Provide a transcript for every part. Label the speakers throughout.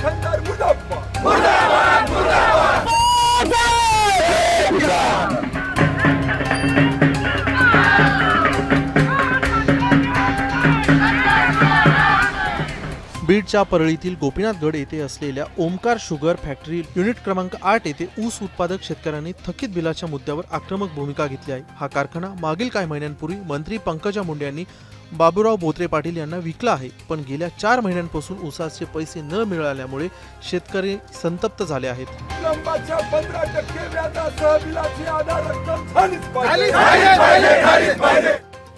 Speaker 1: दुकानदार मुर्दाबाद
Speaker 2: मुर्दाबाद मुर्दाबाद
Speaker 3: बीडच्या परळीतील गोपीनाथगड येथे असलेल्या ओमकार शुगर फॅक्टरी युनिट क्रमांक 8 येथे ऊस उत्पादक शेतकऱ्यांनी थकीत बिलाच्या मुद्द्यावर आक्रमक भूमिका घेतली आहे। हा कारखाना मागील काही महिन्यांपूर्वी मंत्री पंकजा मुंडे यांनी बाबूराव बोत्रे पाटील यांना विकला आहे, पण गेल्या 4 महिन्यांपासून ऊसाचे पैसे न मिळाल्यामुळे शेतकरी संतप्त झाले आहेत।
Speaker 1: विलंबाच्या 15% व्याजासह बिलाची आधार रक्कम झालीच पाहिजे।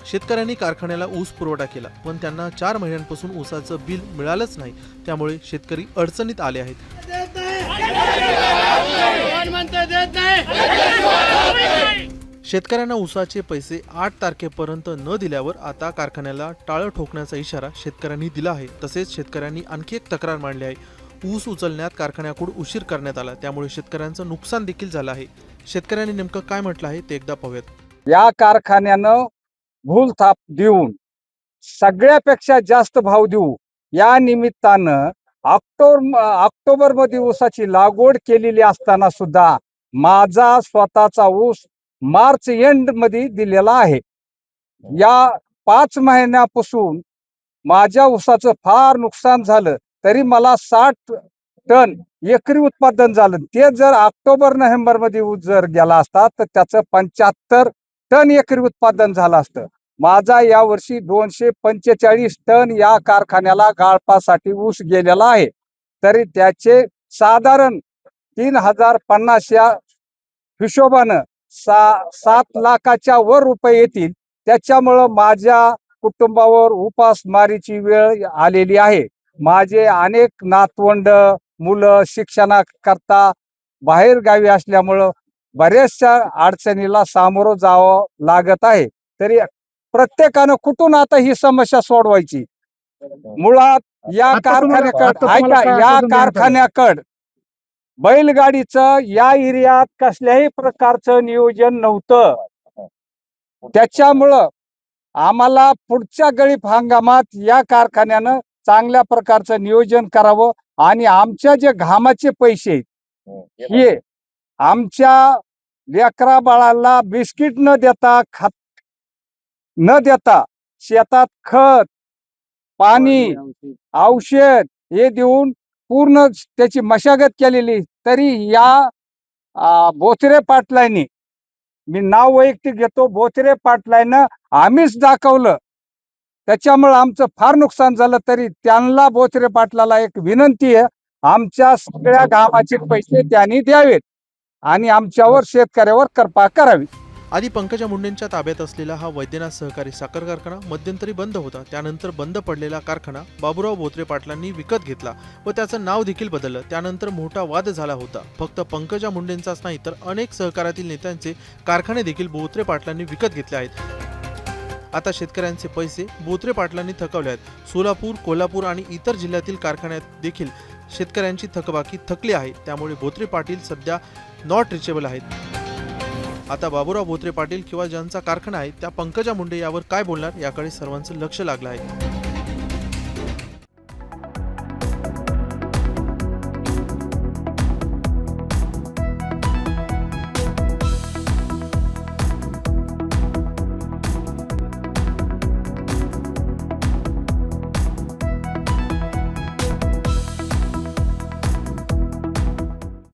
Speaker 3: शेतकऱ्यांनी कारखान्याला ऊस पुरवठा केला, पण त्यांना 4 महिन्यांपासून ऊसाचं बिल मिळालंच नाही, त्यामुळे शेतकरी अडचणीत आले आहेत। शेतकऱ्यांना ऊसाचे पैसे 8 तारखेपर्यंत न दिल्यावर आता कारखान्याला टाळं ठोकण्याचा इशारा शेतकऱ्यांनी दिला आहे। तसेच शेतकऱ्यांनी आणखी एक तक्रार मांडली आहे। ऊस उचलण्यात कारखान्याकडून उशीर करण्यात आला, त्यामुळे शेतकऱ्यांचं नुकसान देखील झालं आहे। शेतकऱ्यांनी नेमकं काय म्हटलं आहे ते एकदा पाहूयात।
Speaker 4: या कारखान्यानं भूल थाप देऊन सगळ्यापेक्षा जास्त भाव देऊ या निमित्तानं ऑक्टोबर मध्ये ऊसाची लागवड केलेली असताना सुद्धा माझा स्वतःचा ऊस मार्च एंड मध्ये दिलेला आहे। या 5 महिन्यापासून माझ्या ऊसाचं फार नुकसान झालं, तरी मला 60 टन एकरी उत्पादन झालं। ते जर ऑक्टोबर नोव्हेंबर मध्ये ऊस जर गेला असता तर त्याचं 75 टन एकरी उत्पादन झालं असतं। माझा यावर्षी 245 टन या कारखान्याला गाळपासाठी ऊस गेलेला आहे, तरी त्याचे साधारण 3050 या हिशोबानं 7 लाखाच्या वर रुपये येतील। त्याच्यामुळं माझ्या कुटुंबावर उपासमारीची वेळ आलेली आहे। माझे अनेक नातवंड मुलं शिक्षणाकरता बाहेर गावी असल्यामुळं बऱ्याचशा अडचणीला सामोरं जावं लागत आहे। तरी प्रत्येकानं कुठून आता ही समस्या सोडवायची? मुळात या कारखान्याकडं बैलगाडीचं या एरियात कसल्याही प्रकारचं नियोजन नव्हतं। त्याच्यामुळं आम्हाला पुढच्या गळीत हंगामात या कारखान्यानं चांगल्या प्रकारचं नियोजन करावं आणि आमच्या जे घामाचे पैसे हे आमच्या लेकरा बाळाला बिस्किट न देता शेतात खत पाणी औषध हे देऊन पूर्ण त्याची मशागत केलेली, तरी या बोत्रे पाटलांनी, मी नाव वैयक्तिक घेतो, बोत्रे पाटलांना आम्हीच दाखवलं, त्याच्यामुळे आमचं फार नुकसान झालं। तरी त्यांना बोत्रे पाटलाला एक विनंती आहे, आमच्या सगळ्या गावाचे पैसे त्यांनी द्यावेत आणि आमच्यावर शेतकऱ्यावर कृपा करावी।
Speaker 3: आधी पंकजा मुंडेंच्या ताब्यात असलेला हा वैद्यनाथ सहकारी साखर कारखाना मध्यंतरी बंद होता। त्यानंतर बंद पडलेला कारखाना बाबूराव बोत्रे पाटलांनी विकत घेतला व त्याचं नाव देखील बदललं। त्यानंतर मोठा वाद झाला होता। फक्त पंकजा मुंडेंचाच नाही तर अनेक सहकारातील नेत्यांचे कारखाने देखील बोत्रे पाटलांनी विकत घेतले आहेत। आता शेतकऱ्यांचे पैसे बोत्रे पाटलांनी थकवले आहेत। सोलापूर, कोल्हापूर आणि इतर जिल्ह्यातील कारखान्यात देखील शेतकऱ्यांची थकबाकी थकली आहे, त्यामुळे बोत्रे पाटील सध्या नॉट रिचेबल आहेत। आता बाबूराव बोत्रे पाटील किंवा ज्यांचा कारखाना आहे त्या पंकजा मुंडे यावर काय बोलणार याकडे सर्वांचं लक्ष लागलं आहे।